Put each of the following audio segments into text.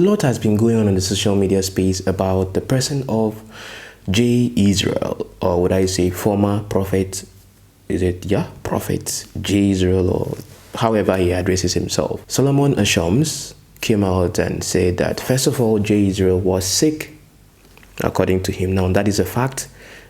lot has been going on in the social media space about the person of Jay Isreal, or would I say former prophet? Is it, yeah, prophet Jay Isreal, or however he addresses himself. Solomon Ashoms came out and said that, first of all, Jay Isreal was sick, according to him. Now, that is a fact,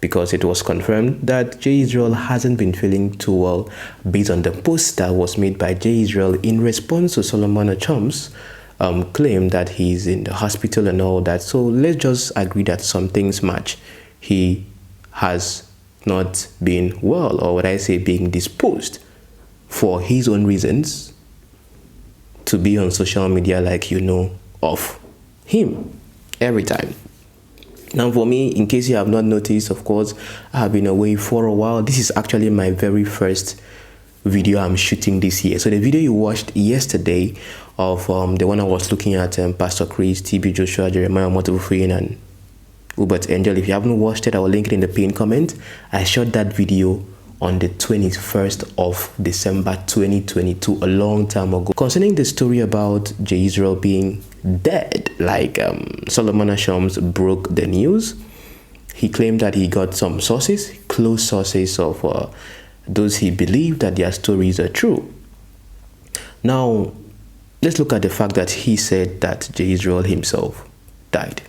because it was confirmed that Jay Isreal hasn't been feeling too well, based on the post that was made by Jay Isreal in response to Solomon Ashoms' claim that he's in the hospital and all that. So let's just agree that some things match. He has not been well, or what I say, being disposed for his own reasons to be on social media, like you know of him every time. Now for me, in case you have not noticed, of course, I have been away for a while. This is actually my very first video I'm shooting this year. So the video you watched yesterday of the one I was looking at, Pastor Chris, TB Joshua, Jeremiah Motivufin, and Hubert Angel. If you haven't watched it, I will link it in the pinned comment. I shot that video on the 21st of December 2022, a long time ago, concerning the story about Jay Isreal being dead. Like Solomon Ashoms broke the news. He claimed that he got some sources, close sources of those he believed that their stories are true. Now, let's look at the fact that he said that Jay Isreal himself died.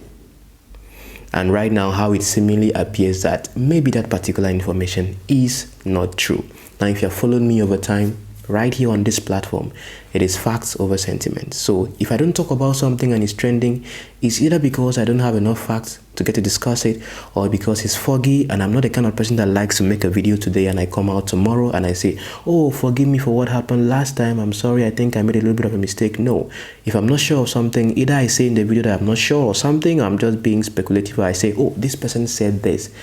And right now, how it seemingly appears that maybe that particular information is not true. Now, if you're following me over time, right here on this platform, it is facts over sentiment. So if I don't talk about something and it's trending, it's either because I don't have enough facts to get to discuss it, or because it's foggy and I'm not the kind of person that likes to make a video today and I come out tomorrow and I say, oh, forgive me for what happened last time, I'm sorry, I think I made a little bit of a mistake. No, if I'm not sure of something, either I say in the video that I'm not sure or something, I'm just being speculative, or I say, oh, this person said this,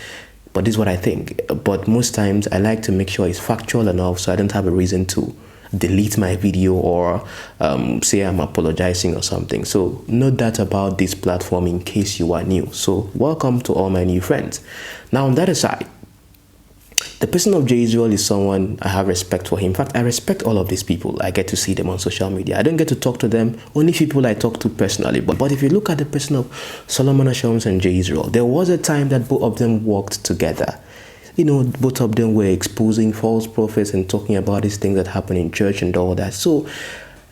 but this is what I think. But most times I like to make sure it's factual enough so I don't have a reason to delete my video or say I'm apologizing or something. So note that about this platform in case you are new. So welcome to all my new friends. Now, on that aside, the person of Jay Isreal is someone I have respect for him. In fact, I respect all of these people. I get to see them on social media. I don't get to talk to them, only people I talk to personally. But if you look at the person of Solomon Ashoms and Jay Isreal, there was a time that both of them worked together. You know, both of them were exposing false prophets and talking about these things that happen in church and all that. So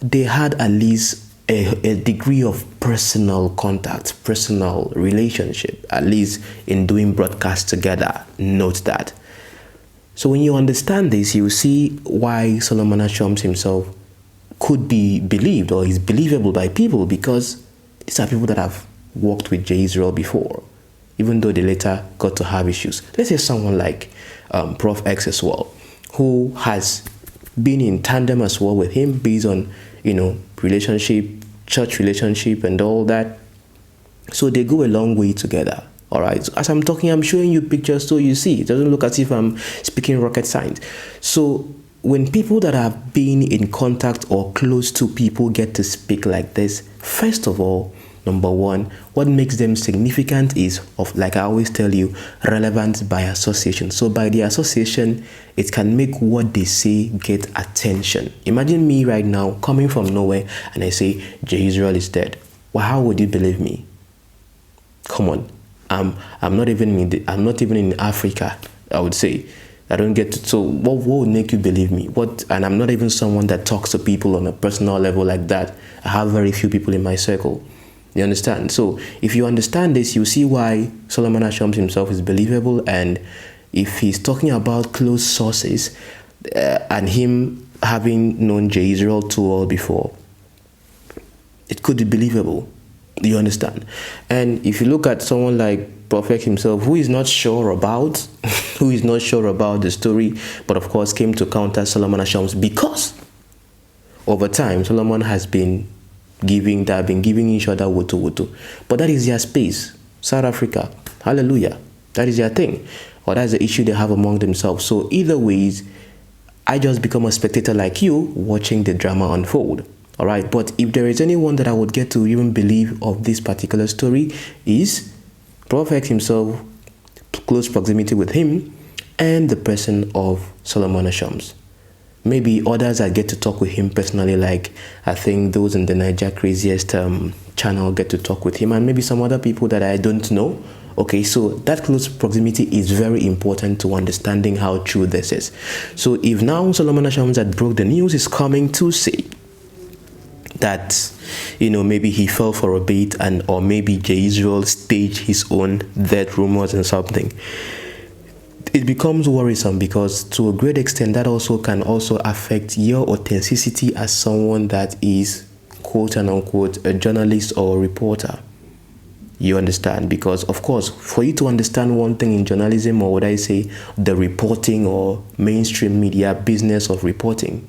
they had at least a degree of personal contact, personal relationship, at least in doing broadcasts together. Note that. So when you understand this, you see why Solomon Ashoms himself could be believed, or is believable by people, because these are people that have worked with Jay Isreal before, even though they later got to have issues. Let's say someone like Prof X as well, who has been in tandem as well with him based on, you know, relationship, church relationship and all that. So they go a long way together. All right, so as I'm talking, I'm showing you pictures so you see. It doesn't look as if I'm speaking rocket science. So when people that have been in contact or close to people get to speak like this, first of all, number one, what makes them significant is, like I always tell you, relevant by association. So by the association, it can make what they say get attention. Imagine me right now coming from nowhere and I say, Jay Isreal is dead. Well, how would you believe me? Come on. I'm not even in Africa, I would say. I don't get to, so what would make you believe me? And I'm not even someone that talks to people on a personal level like that. I have very few people in my circle. You understand? So if you understand this, you see why Solomon Ashoms himself is believable. And if he's talking about close sources and him having known Jay Isreal too well before, it could be believable. Do you understand? And if you look at someone like Prophet himself, who is not sure about the story, but of course came to counter Solomon Ashoms, because over time Solomon has been giving each other wutu. But that is their space. South Africa, hallelujah. That is their thing. Or that's the issue they have among themselves. So either ways, I just become a spectator like you, watching the drama unfold. All right, but if there is anyone that I would get to even believe of this particular story, is Prophet himself, close proximity with him, and the person of Solomon Ashoms. maybe others I get to talk with him personally, like I think those in the Niger Craziest channel get to talk with him, and maybe some other people that I don't know. Okay, so that close proximity is very important to understanding how true this is. So if now Solomon Ashoms that broke the news is coming to say that, you know, maybe he fell for a bait, and or maybe Jay Isreal staged his own death rumors and something, it becomes worrisome, because to a great extent that also can also affect your authenticity as someone that is quote and unquote a journalist or a reporter. You understand? Because of course, for you to understand one thing in journalism, or would I say the reporting or mainstream media business of reporting,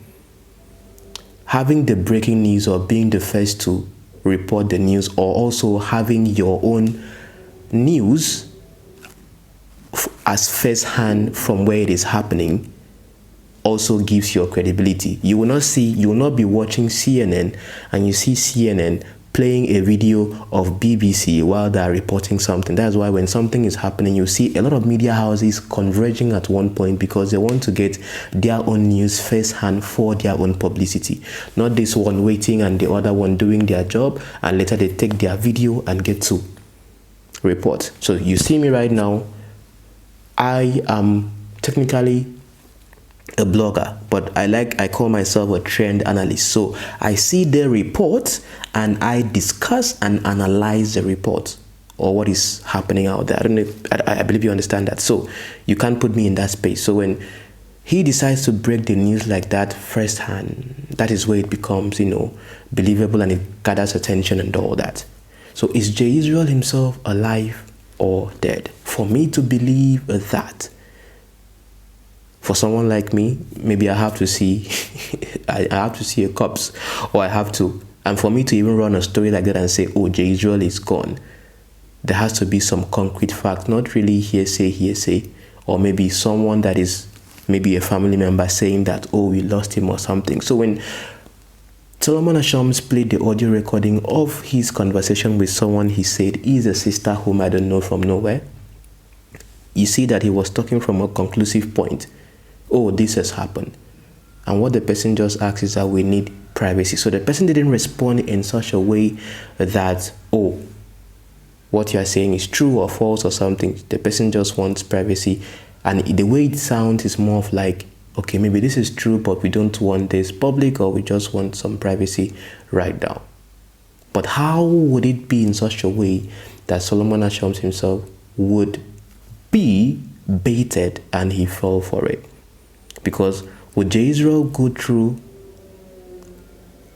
having the breaking news or being the first to report the news, or also having your own news as first hand from where it is happening, also gives your credibility. You will not be watching CNN and you see CNN playing a video of BBC while they are reporting something. That's why when something is happening, you see a lot of media houses converging at one point, because they want to get their own news firsthand for their own publicity. Not this one waiting and the other one doing their job, and later they take their video and get to report. So you see me right now, I am technically a blogger, but I call myself a trend analyst. So I see the report and I discuss and analyze the report or what is happening out there. I don't know I believe you understand that. So you can't put me in that space. So when he decides to break the news like that firsthand, that is where it becomes, you know, believable, and it gathers attention and all that. So is Jay Isreal himself alive or dead? For me to believe that, for someone like me, maybe I have to see I have to see a corpse, or I have to, and for me to even run a story like that and say, oh, Jay Isreal is gone, there has to be some concrete fact, not really hearsay, or maybe someone that is maybe a family member saying that, oh, we lost him or something. So when Solomon Ashoms played the audio recording of his conversation with someone he said is a sister whom I don't know from nowhere, you see that he was talking from a conclusive point. Oh, this has happened. And what the person just asks is that we need privacy. So the person didn't respond in such a way that, oh, what you are saying is true or false or something. The person just wants privacy. And the way it sounds is more of like, okay, maybe this is true, but we don't want this public, or we just want some privacy right now. But how would it be in such a way that Solomon Ashoms himself would be baited and he fell for it? Because would Jay Isreal go through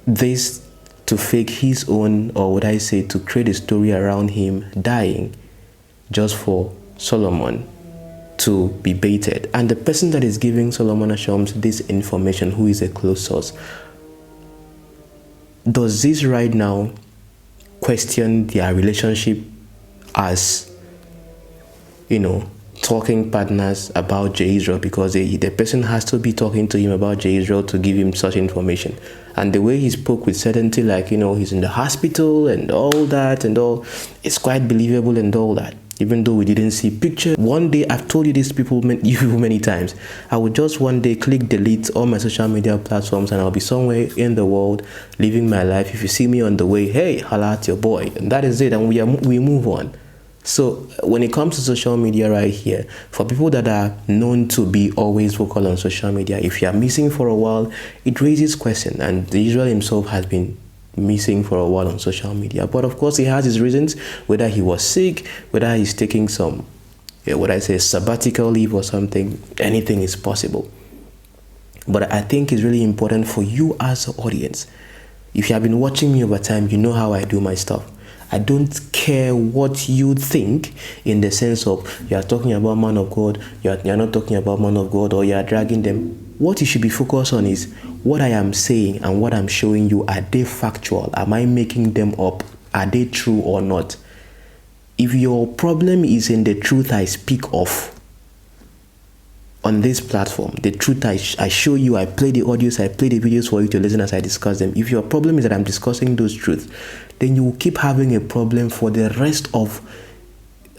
this to fake his own, or would I say to create a story around him dying just for Solomon to be baited? And the person that is giving Solomon Ashoms this information, who is a close source, does this right now question their relationship as, you know, talking partners about Jay Isreal? Because the person has to be talking to him about Jay Isreal to give him such information. And the way he spoke with certainty, like, you know, he's in the hospital and all that and all, it's quite believable and all that, even though we didn't see picture. One day, I've told you these people many times, I would just one day click delete all my social media platforms and I'll be somewhere in the world living my life. If you see me on the way, hey, holla at your boy, and that is it, and we move on. So when it comes to social media right here, for people that are known to be always vocal on social media, if you are missing for a while, it raises question. And Isreal himself has been missing for a while on social media. But of course, he has his reasons, whether he was sick, whether he's taking some, what I say, sabbatical leave or something. Anything is possible. But I think it's really important for you as an audience. If you have been watching me over time, you know how I do my stuff. I don't care what you think, in the sense of you are talking about man of God, you're not talking about man of God, or you are dragging them. What you should be focused on is what I am saying and what I'm showing you. Are they factual? Am I making them up? Are they true or not? If your problem is in the truth I speak of on this platform, the truth I show you, I play the audios, I play the videos for you to listen as I discuss them. If your problem is that I'm discussing those truths, then you will keep having a problem for the rest of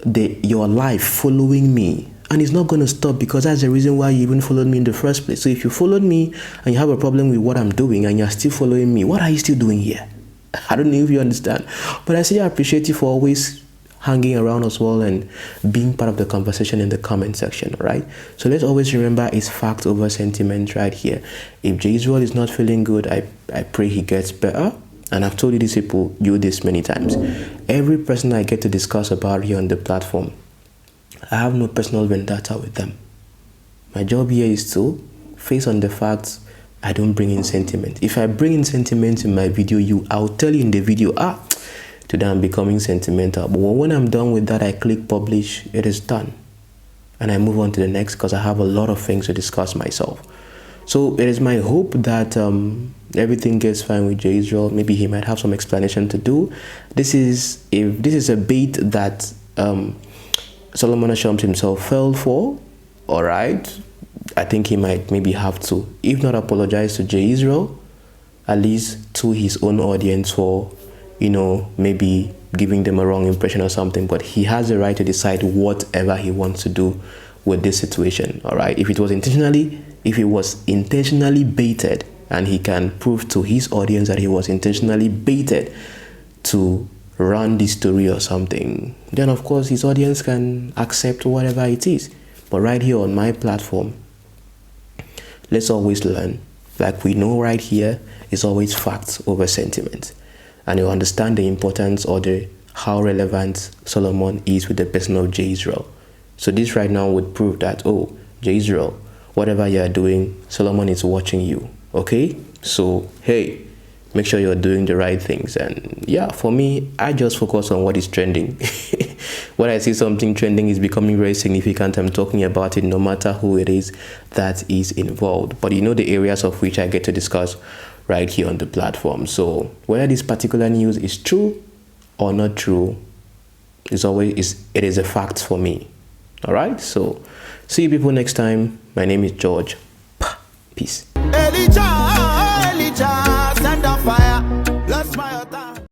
your life following me And it's not going to stop, because that's the reason why you even followed me in the first place. So if you followed me and you have a problem with what I'm doing and you're still following me, what are you still doing here? I don't know if you understand. But I say I appreciate you for always hanging around as well and being part of the conversation in the comment section, right? So let's always remember it's fact over sentiment right here. If Jay Isreal is not feeling good, I pray he gets better. And I've told you these people, you this many times. Every person I get to discuss about here on the platform, I have no personal vendetta with them. My job here is to face on the facts. I don't bring in sentiment. If I bring in sentiment in my video, I'll tell you in the video, today I'm becoming sentimental. But when I'm done with that, I click publish, it is done. And I move on to the next, because I have a lot of things to discuss myself. So it is my hope that everything gets fine with Jay Isreal. Maybe he might have some explanation to do. This is a bait that Solomon Ashoms himself fell for, all right, I think he might maybe have to, if not apologize to Jay Isreal, at least to his own audience for, maybe giving them a wrong impression or something. But he has the right to decide whatever he wants to do with this situation, all right? If it was intentionally baited, and he can prove to his audience that he was intentionally baited to run this story or something, then of course his audience can accept whatever it is. But right here on my platform, let's always learn, like we know right here, is always facts over sentiment. And you understand the importance or how relevant Solomon is with the person of Jay Isreal. So this right now would prove that, Jay Isreal, whatever you're doing, Solomon is watching you, okay? So hey, make sure you're doing the right things. And yeah, for me, I just focus on what is trending. When I see something trending is becoming very significant, I'm talking about it no matter who it is that is involved. But the areas of which I get to discuss right here on the platform. So whether this particular news is true or not true, it is a fact for me. All right, so see you people next time. My name is George. Peace.